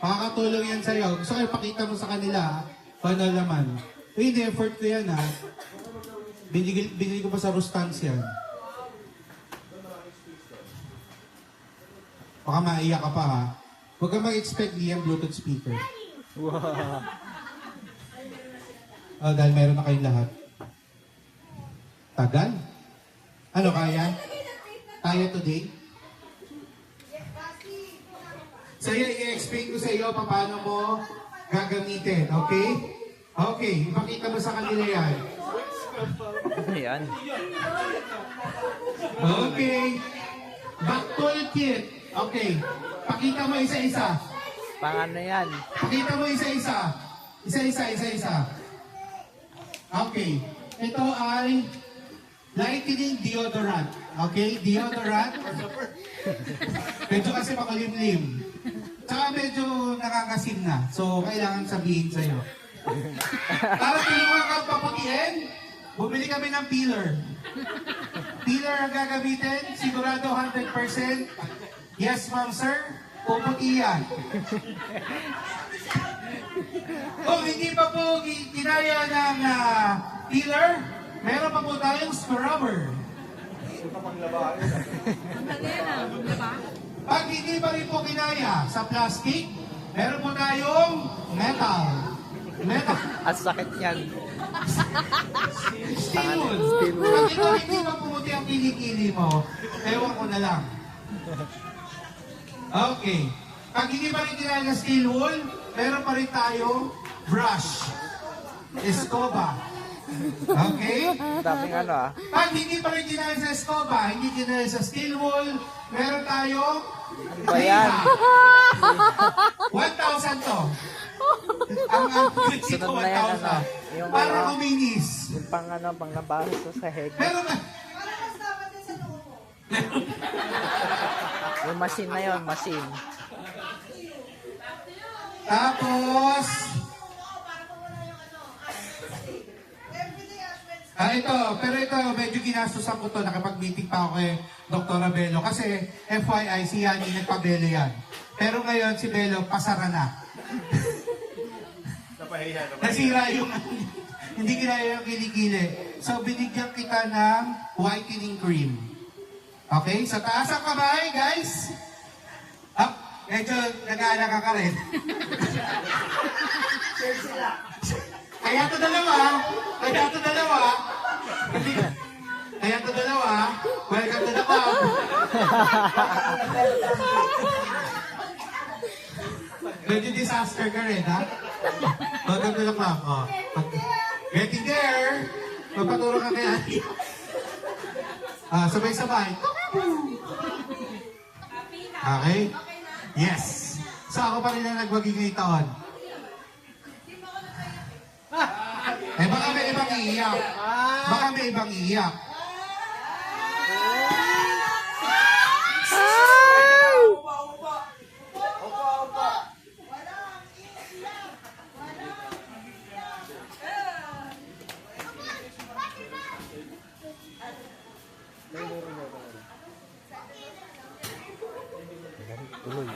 Makakatulong yan sa'yo. Gusto ko ipakita mo sa kanila, paano naman. Uy, effort ko yan, ha. Binili ko pa sa Rustans yan. Baka maiyak ka pa, ha. Huwag kang mag-expect niyan Bluetooth speaker. Wow. Oh, dahil meron na kayong lahat. Tagal? Ano kaya? Kaya today? So yun, i-explain ko sa iyo paano mo gagamitin, okay? Okay, ipakita mo sa kanila yan. Ano yan? Okay. Back toolkit. Okay. Pakita mo isa-isa. Pang ano yan? Pakita mo isa-isa. Isa-isa. Okay. Ito ay lightning deodorant. Okay? Deodorant. Medyo kasi makulimlim. Tsaka medyo nakakasim na. So, kailangan sabihin sa'yo. Para tulungan kang paputiin, bumili kami ng peeler. Peeler ang gagamitin, sigurado 100%. Yes, ma'am, sir. Puputi yan. Kung hindi pa po kinaya ng peeler, meron pa po tayong scrubber. Pag hindi pa rin po kinaya sa plastic, meron po tayong metal. At sakit yan. Steel wool. Steel wool. Pag ito hindi pa pumuti ang kilikili mo, ewan ko na lang. Okay. Pag hindi pa rin kinaya ng steel wool, meron pa rin tayong brush. Escoba. Okay? Daming ano ah. Pag hindi pa rin kinaya sa escoba, hindi kinaya sa steel wool, meron tayong Ano ba yan? 1,000 to. Ang frequency ko, Sunod na yan, ano? 1,000. Yung Para ano? kuminis. Yung pang ano, pang nabasa sa sahig. Pero Yung machine na yon, machine. tapos, pero ito, medyo ginastusan ko to, nakapag-meeting pa ako kay Dr. Bello. Kasi, FYI, si Yani nagpa-Bello yan. Pero ngayon, si Bello, pasara na. Nasira yung, hindi kinaya yung kilikili. So, binigyan kita ng whitening cream. Okay? Sa taas ang kamay, guys. Up. Medyo nag-aalaka ka rin. Kaya ito dalawa. Welcome to the club. Medyo disaster ka rin, ha? Welcome to the club. Oh. Getting there. Magpaturo ka kaya. Sabay-sabay. Okay? Yes. So ako pa rin ang nagwagi ngayong taon. Baka may ibang iiyak. Tuloy.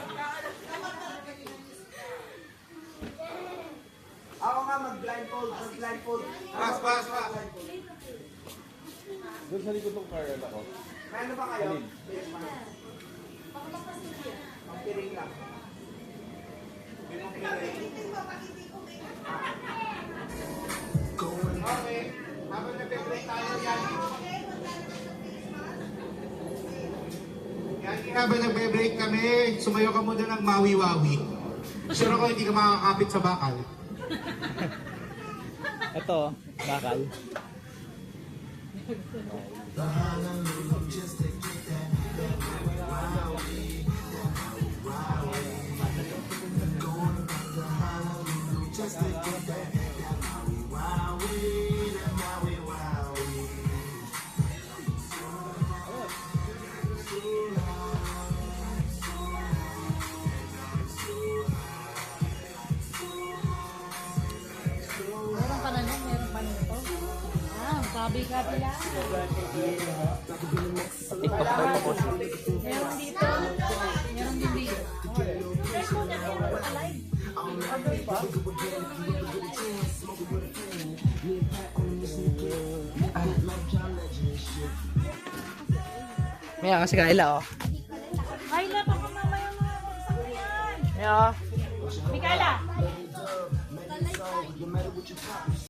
Ako nga mag-blindfold. Pas. Doon sa likod ng car ako. May ano ba kayo? Magpiring lang. Okay. Habang nag-break tayo, Yani. Yani, habang nag-break kami, sumayo ka muna ng mawi-wawi. Sure ako hindi ka makakapit sa bakal. Ito, bakal. Meron pa na nun, meron pa nito. Sabi ka pala. TikTok ko ito po. Meron dito. Meron din dito. May kasi Kayla, oh. Kayla, baka mamaya mga isang yan. May, oh. Mikala!